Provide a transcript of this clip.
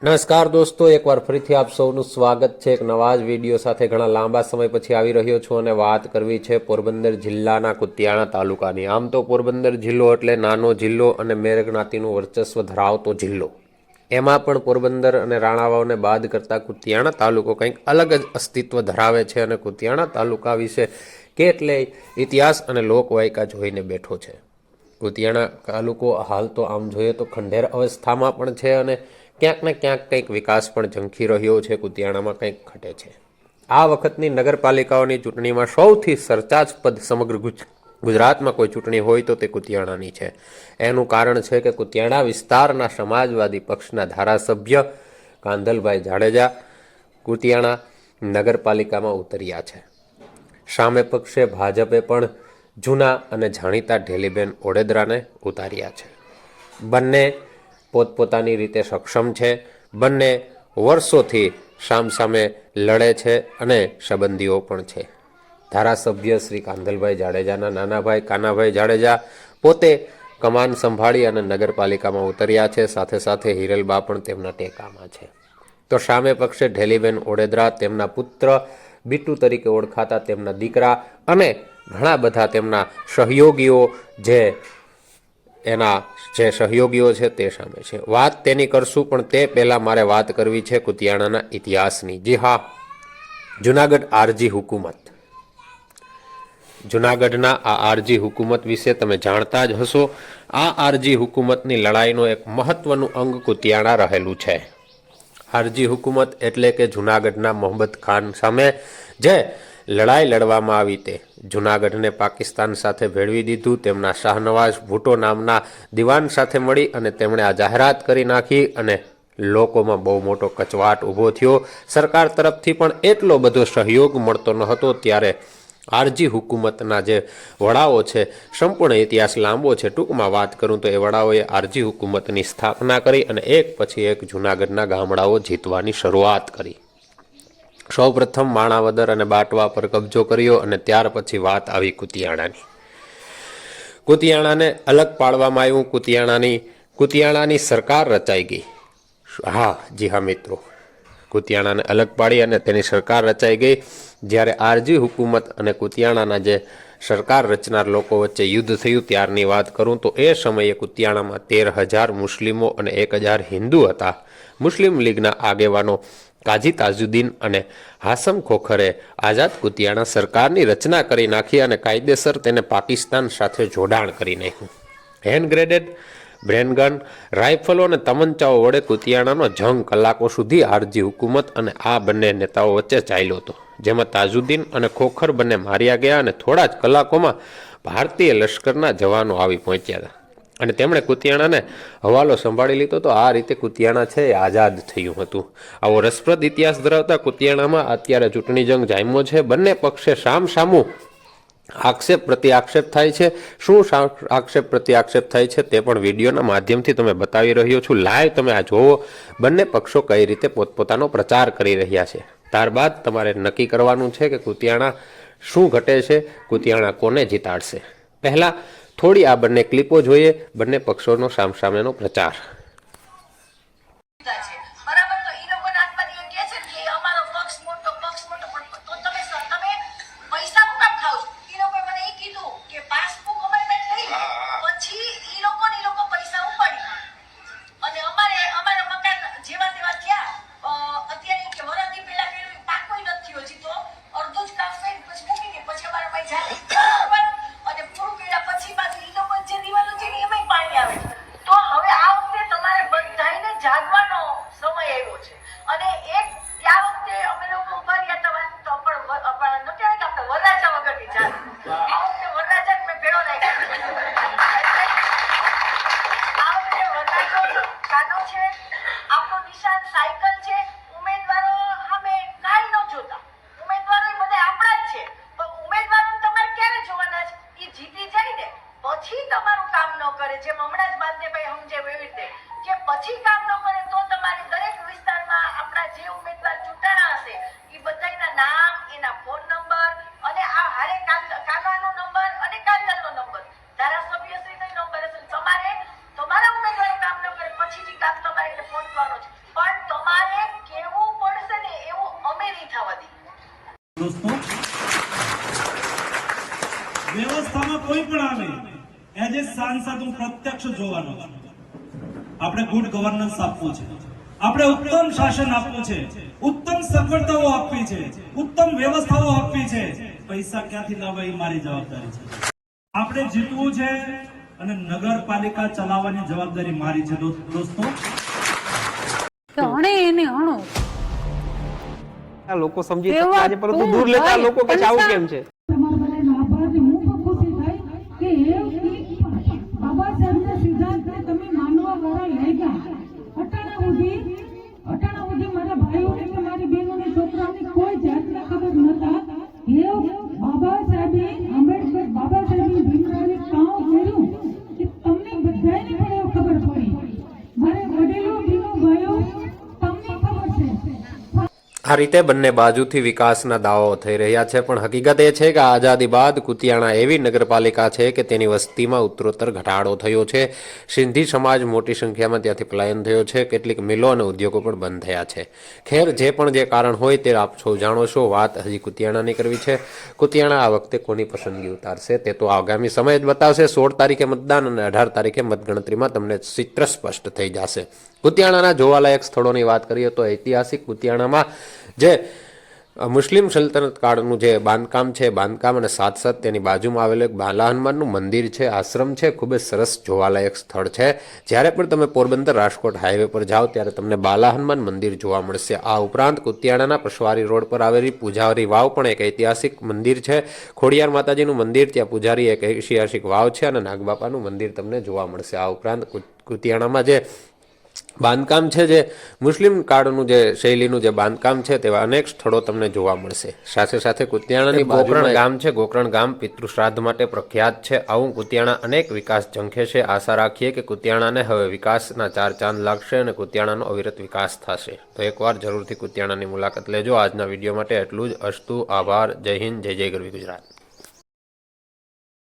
નમસ્કાર દોસ્તો, એકવાર ફરીથી આપ સૌનું સ્વાગત છે એક નવા જ વિડીયો સાથે। ઘણા લાંબા સમય પછી આવી રહ્યો છું અને વાત કરવી છે પોરબંદર જિલ્લાના કુતિયાણા તાલુકાની। આમ તો પોરબંદર જિલ્લો એટલે નાનો જિલ્લો અને મેર જ્ઞાતિનું વર્ચસ્વ ધરાવતો જિલ્લો। એમાં પણ પોરબંદર અને રાણાવાવને બાદ કરતા કુતિયાણા તાલુકો કંઈક અલગ જ અસ્તિત્વ ધરાવે છે અને કુતિયાણા તાલુકા વિશે કેટલાય ઇતિહાસ અને લોકવાયકા જોઈને બેઠો છે। કુતિયાણા તાલુકો હાલ તો આમ જોઈએ તો ખંડેર અવસ્થામાં પણ છે અને ક્યાંક ને ક્યાંક કંઈક વિકાસ પણ ઝંખી રહ્યો છે। કુતિયાણામાં કંઈક ઘટે છે। આ વખતની નગરપાલિકાઓની ચૂંટણીમાં સૌથી ચર્ચાસ્પદ સમગ્ર ગુજરાતમાં કોઈ ચૂંટણી હોય તો તે કુતિયાણાની છે। એનું કારણ છે કે કુતિયાણા વિસ્તારના સમાજવાદી પક્ષના ધારાસભ્ય કાંધલભાઈ જાડેજા કુતિયાણા નગરપાલિકામાં ઉતર્યા છે। સામે પક્ષે ભાજપે પણ જૂના અને જાણીતા ઢેલીબેન ઓડેદરાને ઉતાર્યા છે। બંને પોતપોતાની રીતે સક્ષમ છે। બંને વર્ષોથી સામસામે લડે છે અને સંબંધીઓ પણ છે। ધારાસભ્ય શ્રી કાંધલભાઈ જાડેજાના નાના ભાઈ કાનાભાઈ જાડેજા પોતે કમાન સંભાળી અને નગરપાલિકામાં ઉતર્યા છે। સાથે સાથે હિરલબા પણ તેમના ટેકામાં છે। તો સામે પક્ષે ઢેલીબેન ઓડેદરા તેમના પુત્ર બીટુ તરીકે ઓળખાતા તેમના દીકરા અને ઘણા બધા તેમના સહયોગીઓ જે સહયોગીઓ છે તે સામે છે। વાત તેની કરશું, પણ તે પહેલાં મારે વાત કરવી છે કુતિયાણાના ઇતિહાસની। જી હા, જુનાગઢ આરજી હુકુમત, જુનાગઢના આ આરજી હુકુમત વિશે તમે જાણતા જ હશો। આ આરજી હુકુમતની લડાઈનો એક મહત્વનું અંગ કુતિયાણા રહેલું છે। આરજી હુકુમત એટલે કે જુનાગઢના મોહમ્મદ ખાન સામે જે લડાઈ લડવામાં આવી તે જુનાગઢને પાકિસ્તાન સાથે ભેળવી દીધું। તેમના શાહનવાઝ ભુટ્ટો નામના દિવાન સાથે મળી અને તેમણે આ જાહેરાત કરી નાખી અને લોકોમાં બહુ મોટો કચવાટ ઊભો થયો। સરકાર તરફથી પણ એટલો બધો સહયોગ મળતો ન હતો। ત્યારે આરજી હુકુમતના જે વડાઓ છે, સંપૂર્ણ ઇતિહાસ લાંબો છે, ટૂંકમાં વાત કરું તો એ વડાઓએ આરજી હુકુમતની સ્થાપના કરી અને એક પછી એક જૂનાગઢના ગામડાઓ જીતવાની શરૂઆત કરી। સૌપ્રથમ માણાવદર અને બાટવા પર કબજો કર્યો અને ત્યાર પછી વાત આવી કુતિયાણાની। કુતિયાણાને અલગ પાડવામાં આવ્યું। કુતિયાણાની સરકાર રચાઈ ગઈ। હા, જી હા મિત્રો, કુતિયાણાને અલગ પાડી અને તેની સરકાર રચાઈ ગઈ। જ્યારે આરજી હુકુમત અને કુતિયાણાના જે સરકાર રચનાર લોકો વચ્ચે યુદ્ધ થયું ત્યારની વાત કરું તો એ સમયે કુતિયાણામાં 13,000 મુસ્લિમો અને 1,000 હિન્દુ હતા। મુસ્લિમ લીગના આગેવાનો કાજી તાજુદ્દીન અને હાસમ ખોખરે આઝાદ કુતિયાણા સરકારની રચના કરી નાખી અને કાયદેસર તેને પાકિસ્તાન સાથે જોડાણ કરી નાખ્યું। હેન્ડ ગ્રેનેડ, બ્રેનગન, રાઇફલો અને તમંચાઓ વડે કુતિયાણાનો જંગ કલાકો સુધી આરજી હુકુમત અને આ બંને નેતાઓ વચ્ચે ચાલ્યો હતો, જેમાં તાજુદ્દીન અને ખોખર બંને માર્યા ગયા અને થોડા જ કલાકોમાં ભારતીય લશ્કરના જવાનો આવી પહોંચ્યા હતા અને તેમણે કુતિયાણાને હવાલો સંભાળી લીધો। તો આ રીતે કુતિયાણા છે એ આઝાદ થયું હતું। આવો રસપ્રદ ઇતિહાસ ધરાવતા કુતિયાણામાં અત્યારે ચૂંટણી જંગ જામ્યો છે। બંને પક્ષે સામસામું આક્ષેપ પ્રતિ આક્ષેપ થાય છે। શું આક્ષેપ પ્રતિ આક્ષેપ થાય છે તે પણ વિડીયોના માધ્યમથી તમે બતાવી રહ્યો છું। લાઈવ તમે આ જોવો, બંને પક્ષો કઈ રીતે પોતપોતાનો પ્રચાર કરી રહ્યા છે। ત્યારબાદ તમારે નક્કી કરવાનું છે કે કુતિયાણા શું ઘટે છે, કુતિયાણા કોને જીતાડશે। પહેલા થોડી આ બંને ક્લિપો જોઈએ, બંને પક્ષોનો સામસામેનો પ્રચાર। પછી કામ ન કરે તો તમારે દરેક વિસ્તારમાં આપણા જે દોસ્તો, વ્યવસ્થામાં કોઈ પણ આવે એઝ એ સાંસદ હું પ્રત્યક્ષ જોવાનો છું. આપણે ગુડ ગવર્નન્સ આપવું છે, આપણે ઉત્તમ શાસન આપવું છે, ઉત્તમ સગવડતાઓ આપવી છે, ઉત્તમ વ્યવસ્થાઓ આપવી છે. પૈસા ક્યાંથી લાવવા એ મારી જવાબદારી છે. આપણે જીતવું છે અને નગરપાલિકા ચલાવવાની જવાબદારી મારી છે. દોસ્તો, એને હણો આ લોકો સમજી શકતા છે, પરંતુ દૂર લેતા લોકો કે આવું કેમ છે? આ રીતે બંને બાજુથી વિકાસના દાવાઓ થઈ રહ્યા છે, પણ હકીકત એ છે કે આઝાદી બાદ કુતિયાણા એવી નગરપાલિકા છે કે તેની વસ્તીમાં ઉત્તરોત્તર ઘટાડો થયો છે. સિંધી સમાજ મોટી સંખ્યામાં ત્યાંથી પલાયન થયો છે. કેટલીક મિલો અને ઉદ્યોગો પણ બંધ થયા છે. ખેર, જે પણ જે કારણ હોય તે આપ સૌ જાણો છો. વાત હજી કુતિયાણાની કરવી છે. કુતિયાણા આ વખતે કોની પસંદગી ઉતારશે તે તો આગામી સમય જ બતાવશે. 16 તારીખે મતદાન અને 18 તારીખે મતગણતરીમાં તમને ચિત્ર સ્પષ્ટ થઈ જશે. કુતિયાણાના જોવાલાયક સ્થળોની વાત કરીએ તો ઐતિહાસિક કુતિયાણામાં જે મુસ્લિમ સલ્તનત કાળનું જે બાંધકામ છે, બાંધકામ અને સાથ તેની બાજુમાં આવેલું એક બાલા હનુમાનનું મંદિર છે, આશ્રમ છે, ખૂબ જ સરસ જોવાલાયક સ્થળ છે. જ્યારે પણ તમે પોરબંદર રાજકોટ હાઈવે પર જાઓ ત્યારે તમને બાલા હનુમાન મંદિર જોવા મળશે. આ ઉપરાંત કુતિયાણાના પશવારી રોડ પર આવેલી પૂજારી વાવ પણ એક ઐતિહાસિક મંદિર છે. ખોડિયાર માતાજીનું મંદિર, ત્યાં પૂજારી એક ઐતિહાસિક વાવ છે અને નાગબાપાનું મંદિર તમને જોવા મળશે. આ ઉપરાંત કુતિયાણામાં જે બાંધકામ છે, જે મુસ્લિમ કાળનું જે શૈલીનું જે બાંધકામ છે, તેવા અનેક સ્થળો તમને જોવા મળશે. સાથે સાથે કુતિયાણાની ગોકરણ ગામ છે. ગોકરણ ગામ પિતૃ શ્રાદ્ધ માટે પ્રખ્યાત છે. આવું કુતિયાણા અનેક વિકાસ ઝંખે છે. આશા રાખીએ કે કુતિયાણાને હવે વિકાસના 4 ચાંદ લાગશે અને કુતિયાણાનો અવિરત વિકાસ થશે. તો એકવાર જરૂરથી કુતિયાણાની મુલાકાત લેજો. આજના વિડીયો માટે એટલું જ. અસ્તુ. આભાર. જય હિન્દ. જય જય ગરવી ગુજરાત.